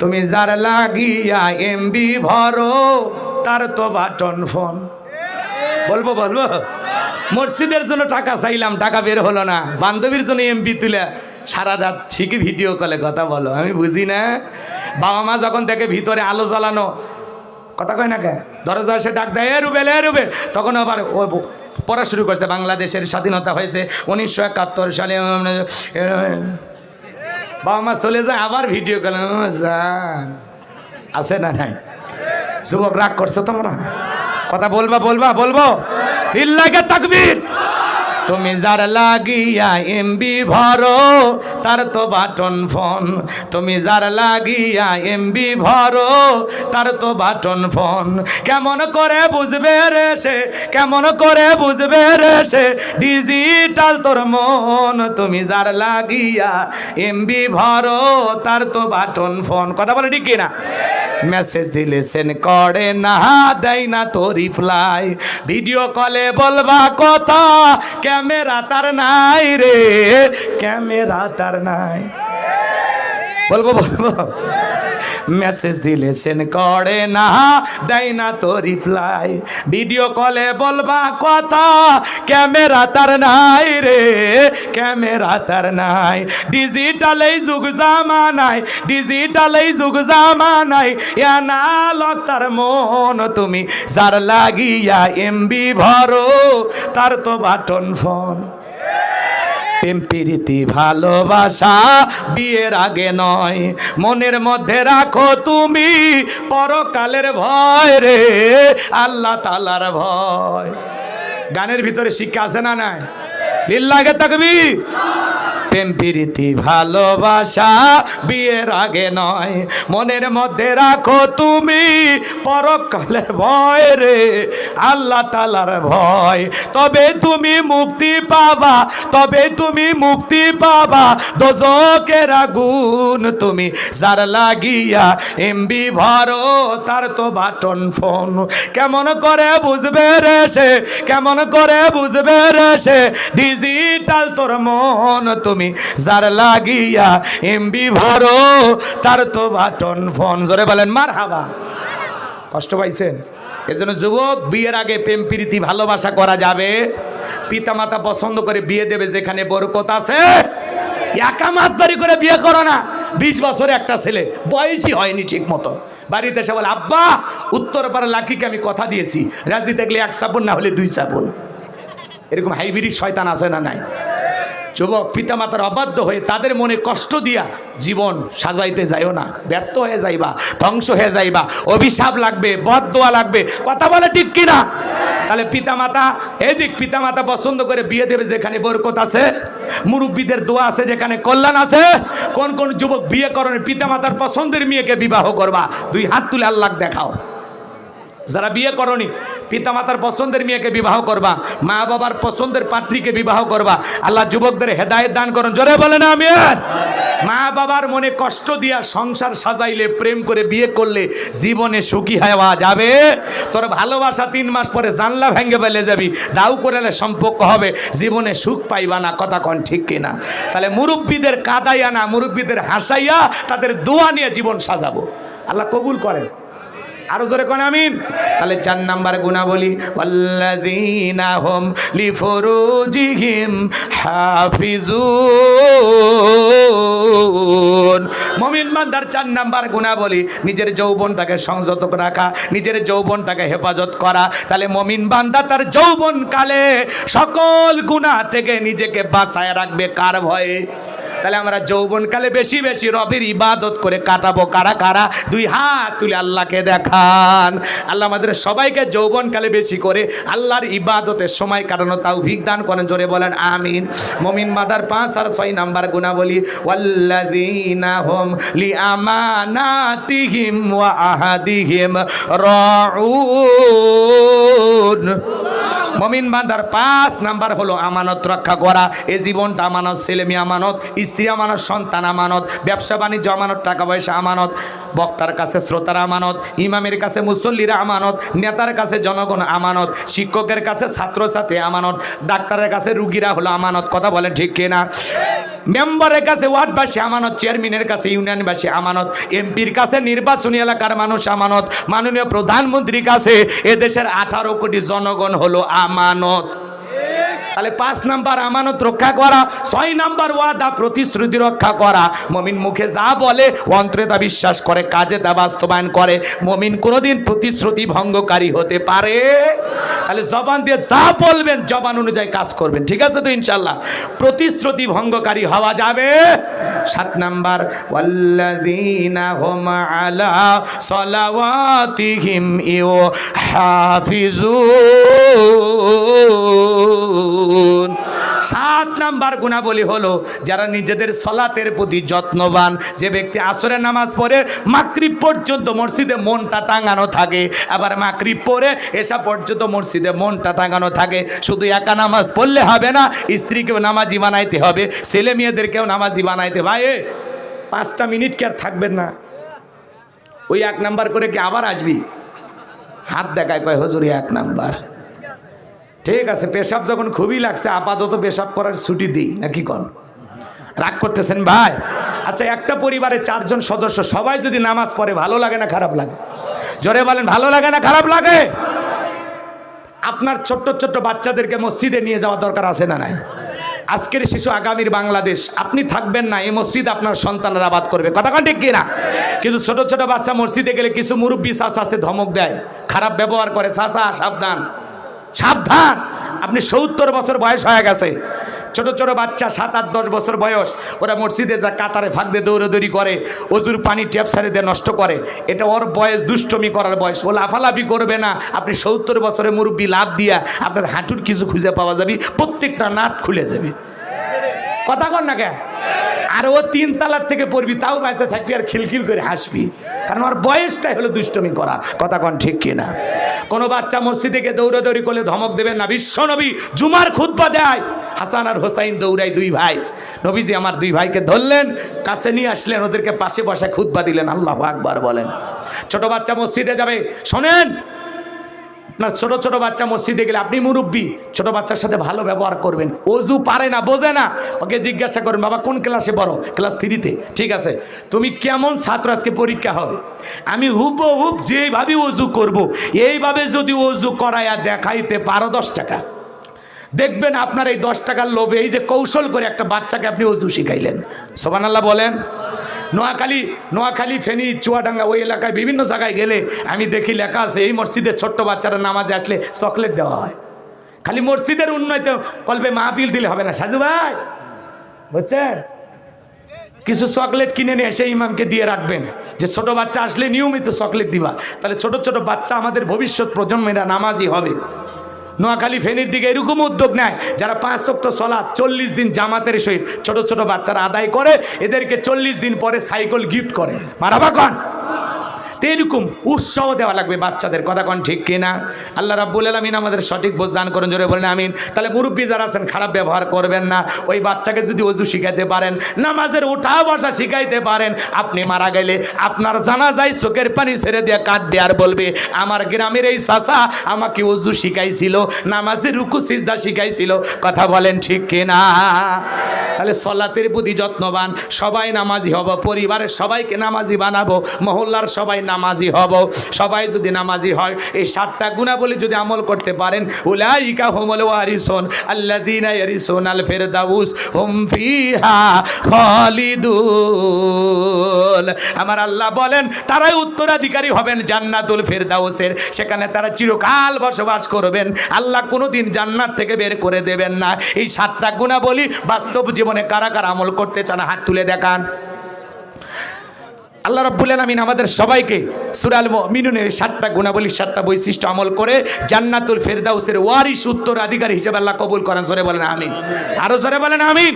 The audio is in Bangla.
তুমি যার লাগিয়া এমবি ভরো তার তো বাটন ফোন। বলবো বলবো মসজিদের জন্য টাকা চাইলাম, টাকা বের হলো না। বান্ধবীর জন্য এমবি তুলে সারা রাত ঠিকই ভিডিও কলে কথা বলো, আমি বুঝি না। বাবা মা যখন দেখে ভিতরে আলো জ্বালানো, কথা কয় না কে, দরজা এসে ডাক দেয়, এ রুবেল এ রুবেল, তখন আবার ও পড়া শুরু করছে। বাংলাদেশের স্বাধীনতা হয়েছে 1971 সালে। বাবা মা চলে যায়, আবার ভিডিও কলে আছে না নাই? যুবক রাগ করছো তোমরা? কথা বলবা বলবা বলবো লিল্লাহি তাকবীর। তুমি যার লাগিয়া এমবি ভরো তার তো বাটন ফোন। তুমি যার লাগিয়া এমবি ভরো তার তো বাটন ফোন। কেমন করে বুঝবে রে সে, কেমন করে বুঝবে রে সে ডিজিটাল তোর মন। তুমি যার লাগিয়া এমবি ভরো তার তো বাটন ফোন। কথা বলে ঠিক কিনা? মেসেজ দিলে সেন্ড করে না, দেয় না তো রিপ্লাই। ভিডিও কলে বলবা কথা, ক্যামেরা তার নাই রে, ক্যামেরা তার নাই। বলবো বলবো মেসেজ দিলে সেন্ড করে না, দেয় না তো রিপ্লাই। ভিডিও কলে বলবা কথা, ক্যামেরা তার নাই রে, ক্যামেরা তার নাই। ডিজিটাল এই যুগ জামানায়, ডিজিটাল এই যুগ জামানায় অ্যানালগ তার মন। তুমি যার লাগিয়া এমবি ভরো তার তো বাটন ফোন। প্রেম প্রীতি ভালোবাসা বিয়ের আগে নয়, মনের মধ্যে রাখো তুমি পরকালের ভয় রে, আল্লাহ তাআলার ভয়। গানের ভিতরে শিক্ষা আছে না নাই? লিল্লাহি তাকবীর। প্রেম প্রীতি ভালোবাসা বিয়ের আগে নয়, মনের মধ্যে রাখো তুমি পরকালের ভয় রে, আল্লাহ তাআলার ভয়। তবে তুমি মুক্তি পাবা, তবে তুমি মুক্তি পাবা দোজখের আগুন। তুমি যার লাগিয়া এমবি ভরো তার তো বাটন ফোন। কেমন করে বুঝবে রে সে, কেমন করে বুঝবে রে সে ডিজিটাল তোর মন। তুমি যার লাগিয়া এমবি ভরো তার তো বাটন ফোন। জোরে বলেন মারহাবা। কষ্ট পাইছেন? এজন্য যুবক, বিয়ের আগে প্রেম প্রীতি ভালোবাসা করা যাবে। পিতামাতা পছন্দ করে বিয়ে দেবে যেখানে বরকত আছে। একামাত বাড়ি করে বিয়ে করো না। 20 বছরে একটা ছেলে বয়সই হয়নি ঠিক মতো, বাড়িতে এসে বলে আব্বা উত্তরপাড়া লাকিকে আমি কথা দিয়েছি, রাজি থাকলে 1 চাপুন না হলে 2 চাপুন। এরকম হাইব্রিড শয়তান আছে না নাই? যুবক, পিতামাতার অবাধ্য হয়ে তাদের মনে কষ্ট দিয়া জীবন সাজাইতে যাইও না। ব্যর্থ হয়ে যাইবা, ধ্বংস হয়ে যাইবা, অভিশাপ লাগবে, বদদোয়া লাগবে। কথা বলে ঠিক কিনা? তাহলে পিতামাতা এদিক, পিতামাতা পছন্দ করে বিয়ে দেবে যেখানে বরকত আছে, মুরব্বীদের দোয়া আছে যেখানে কল্যাণ আছে। কোন কোন যুবক বিয়ে করেন পিতামাতার পছন্দের মেয়েকে বিবাহ করবা? 2 হাত তুলে আল্লাহ দেখাও। যারা বিয়ে করনি পিতামাতার পছন্দের মেয়েকে বিবাহ করবা, মা বাবার পছন্দের পাত্রীকে বিবাহ করবা। আল্লাহ যুবকদের হেদায়েত দান করুন। জোরে বলেন আমিন। মা বাবার মনে কষ্ট দিয়া সংসার সাজাইলে, প্রেম করে বিয়ে করলে জীবনে সুখী হওয়া যাবে? তোর ভালোবাসা 3 মাস পরে জানলা ভেঙে ফেলে যাবি, দাউ করেলে সম্পর্ক হবে, জীবনে সুখ পাইবা না। কথা কোন ঠিক কিনা? তাহলে মুরব্বীদের কাদাইয়া না, মুরব্বীদের হাসাইয়া তাদের দোয়া নিয়ে জীবন সাজাবো। আল্লাহ কবুল করেন। আরো জোরে কোন আমিন। তাহলে 4 নাম্বার গুণাবলী, ওয়াল্লাযীনা হুম লিফুরুজিহিম হাফিজুন। মুমিন বান্দার 4 নাম্বার গুণাবলী নিজের যৌবনটাকে সংযত রাখা, নিজের যৌবনটাকে হেফাজত করা। তাহলে মুমিন বান্দা তার যৌবনকালে সকল গুনাহ থেকে নিজেকে বাঁচায় রাখবে। কার ভয়ে? তাহলে আমরা যৌবনকালে বেশি বেশি রবের ইবাদত করে কাটাবো। কারা কারা? 2 হাত তুলে আল্লাহকে দেখান। আল্লাহ আমাদের সবাইকে যৌবনকালে বেশি করে আল্লাহর ইবাদতের সময় কাটানো তৌফিক দান করেন। জোরে বলেন আমিন। মুমিন বান্দার 5 আর 6 নাম্বার গুণাবলী, ওয়াল্লাযীনা হুম লিআমানাতিহিম ওয়া আহাদিহিম রাউন। মুমিন বান্দার 5 নাম্বার হলো আমানত রক্ষা করা। এই জীবনটা আমানত, ছেলে মেয়ে আমানত, স্ত্রী আমানত, সন্তান আমানত, ব্যবসা বাণিজ্য আমানত, টাকা পয়সা আমানত, বক্তার কাছে শ্রোতারা আমানত, ইমামের কাছে মুসল্লিরা আমানত, নেতার কাছে জনগণ আমানত, শিক্ষকের কাছে ছাত্রছাত্রী আমানত, ডাক্তারের কাছে রুগীরা হলো আমানত। কথা বলেন ঠিক কিনা? মেম্বারের কাছে ওয়ার্ডবাসী আমানত, চেয়ারম্যানের কাছে ইউনিয়নবাসী আমানত, এমপির কাছে নির্বাচনী এলাকার মানুষ আমানত, মাননীয় প্রধানমন্ত্রীর কাছে এদেশের 18 কোটি জনগণ হলো আমানত। তাহলে 5 নাম্বার আমানত রক্ষা করা, 6 নাম্বার ওয়াদা প্রতিশ্রুতি রক্ষা করা। মুমিন মুখে যা বলে অন্তরে তা বিশ্বাস করে, কাজে তা বাস্তবায়ন করে। মুমিন কোনোদিন প্রতিশ্রুতি ভঙ্গকারী হতে পারে। তাহলে জবান দিয়ে যা বলবেন জবান অনুযায়ী কাজ করবেন, ঠিক আছে তো ইনশাআল্লাহ? প্রতিশ্রুতি ভঙ্গকারী হওয়া যাবে। 7 নাম্বার ওয়াল্লাযীনা হুম আলা সালাওয়াতিহিম ইউহাফিজুন। 7 নাম্বার গুণাবলী হলো যারা নিজেদের সলাতের প্রতি যত্নবান। যে ব্যক্তি আসরের নামাজ পড়ে মাগরিব পর্যন্ত মসজিদে মনটা টাঙানো থাকে, আবার মাগরিব পড়ে এশা পর্যন্ত মসজিদে মনটা টাঙানো থাকে। শুধু একা নামাজ পড়লে হবে না, স্ত্রীকেও নামাজি বানাইতে হবে, ছেলে মেয়েদেরকেও নামাজি বানাইতে। ভাই 5টা মিনিট কি আর থাকবেন না? ওই 1 নাম্বার করে কি আবার আসবি? হাত দেখায়, কয় হুজুর 1 নাম্বার। ঠিক আছে, পেশাব যখন খুবই লাগছে আপাতত পেশাব করার ছুটি দিই, নাকি কোন? রাগ করতেছেন ভাই? আচ্ছা, একটা পরিবারে 4 জন সদস্য, সবাই যদি নামাজ পড়ে ভালো লাগে না খারাপ লাগে? জোরে বলেন, ভালো লাগে না খারাপ লাগে? আপনার ছোট্ট ছোট্ট বাচ্চাদেরকে মসজিদে নিয়ে যাওয়া দরকার আছে না নাই? আজকের শিশু আগামীর বাংলাদেশ। আপনি থাকবেন না, এই মসজিদ আপনার সন্তানরা আবাদ করবে, কথা কোন ঠিক কিনা? কিন্তু ছোট ছোট বাচ্চা মসজিদে গেলে কিছু মুরব্বী চাচা আছে ধমক দেয়, খারাপ ব্যবহার করে। চাচা সাবধান, সাবধান, আপনি 70 বছর বয়স হয়ে গেছে। ছোট ছোট বাচ্চা 7, 8, 10 বছর বয়স, ওরা মসজিদে যা কাতারে ফাঁক দিয়ে দৌড়াদৌড়ি করে, অজুর পানি ট্যাপ সারি দিয়ে নষ্ট করে। এটা ওর বয়স, দুষ্টমি করার বয়স। ও লাফালাফি করবে না। আপনি 70 বছরের মুরব্বী লাভ দিয়া আপনার হাঁটুর কিছু খুঁজে পাওয়া যাবে, প্রত্যেকটা নাট খুলে যাবে, কথা কন না কে? আর ও 3 তালার থেকে পড়বি, তাও বাইসে থাকবি আর খিলখিল করে হাসবি, কারণ ওর বয়সটাই হলো দুষ্টমি করা, কথা কন ঠিক কিনা? কোনো বাচ্চা মসজিদে গিয়ে দৌড়াদৌড়ি করলে ধমক দেবেন না। বিশ্বনবী জুমার খুতবা দেয়, হাসান আর হোসাইন দৌড়ায় 2 ভাই। নবীজি আমার 2 ভাইকে ধরলেন, কাছে নিয়ে আসলেন, ওদেরকে পাশে বসে খুতবা দিলেন। আল্লাহু আকবার বলেন। ছোট বাচ্চা মসজিদে যাবে, শোনেন, আপনার ছোট ছোট বাচ্চা মসজিদে গেলে আপনি মুরব্বী, ছোট বাচ্চার সাথে ভালো ব্যবহার করবেন। অজু পারে না, বোঝে না, ওকে জিজ্ঞাসা করেন, বাবা কোন ক্লাসে পড়ো? ক্লাস 3-তে। ঠিক আছে, তুমি কেমন ছাত্র? আজকে পরীক্ষা হবে, আমি হুবহুব যেভাবে অজু করব, এইভাবে যদি অজু করায়া দেখাইতে পারো 10 টাকা, দেখবেন আপনার এই 10 টাকার লোভে এই যে কৌশল করে একটা বাচ্চাকে আপনি অজু শিখাইলেন। সুবহানাল্লাহ বলেন। নোয়াখালী, ফেনী, চুয়াডাঙ্গা ওই এলাকায় বিভিন্ন জায়গায় গেলে আমি দেখি লেখা আছে এই মসজিদের ছোট্ট বাচ্চারা নামাজে আসলে চকলেট দেওয়া হয়। খালি মসজিদের উন্নয়ন কল্পে মাহফিল দিলে হবে না, সাজু ভাই বুঝছেন? কিছু চকলেট কিনে নিয়ে এসে ইমামকে দিয়ে রাখবেন, যে ছোট বাচ্চা আসলে নিয়মিত চকলেট দিবা, তাহলে ছোট ছোট বাচ্চা আমাদের ভবিষ্যৎ প্রজন্মেরা নামাজি হবে। নোয়াখালী, ফেনীর দিকে এরকম উদ্যোগ নেয়, যারা 5 ওয়াক্ত সালাত 40 দিন জামাতের সহিত ছোট ছোট বাচ্চারা আদায় করে, এদেরকে 40 দিন পরে সাইকেল গিফট করে। মারাবা কন? তো এরকম উৎসাহ দেওয়া লাগবে বাচ্চাদের, কথা কন ঠিক কিনা? আল্লাহ রাব্বুল আলামিন আমাদের সঠিক বোঝ দান করুন, জোরে বলেন আমিন। তাহলে মুরব্বী যারা আছেন খারাপ ব্যবহার করবেন না। ওই বাচ্চাকে যদি অজু শিখাইতে পারেন, নামাজের ওঠা বসা শিখাইতে পারেন, আপনি মারা গেলে আপনার জানাজায় চোখের পানি ছেড়ে দিয়ে কাঁদবে আর বলবে, আমার গ্রামের এই চাচা আমাকে অজু শিখাইছিল, নামাজের রুকু সিজদা শিখাইছিল, কথা বলেন ঠিক কিনা? তাহলে সলাতের প্রতি যত্নবান, সবাই নামাজি হব, পরিবারের সবাইকে নামাজি বানাবো, মহল্লার সবাই নামাজি হব। সবাই যদি নামাজি হয়, এই 7টা গুণাবলী যদি আমল করতে পারেন, উলাইকা হুমুল ওয়ারিসুন আল্লাযীনা ইয়ারিসুনাল ফিরদাউস হুম ফিহা খালিদুন। আমার আল্লাহ বলেন তারাই উত্তরাধিকারী হবেন জান্নাতুল ফিরদাউসের, সেখানে তারা চিরকাল বসবাস করবেন। আল্লাহ কোনোদিন জান্নাত থেকে বের করে দেবেন না। এই 7টা গুণাবলী বাস্তব জীবনে কারা কারা আমল করতে চান হাত তুলে দেখান। আল্লাহ রাব্বুল আলামিন আমাদের সবাইকে সূরা আল মুমিনুনের 7টা গুণাবলী, 7টা বৈশিষ্ট্য আমল করে জান্নাতুল ফেরদাউসের ওয়ারিস উত্তরাধিকারী হিসেবে আল্লাহ কবুল করেন। জোরে বলেন আমিন, আরো জোরে বলেন আমিন।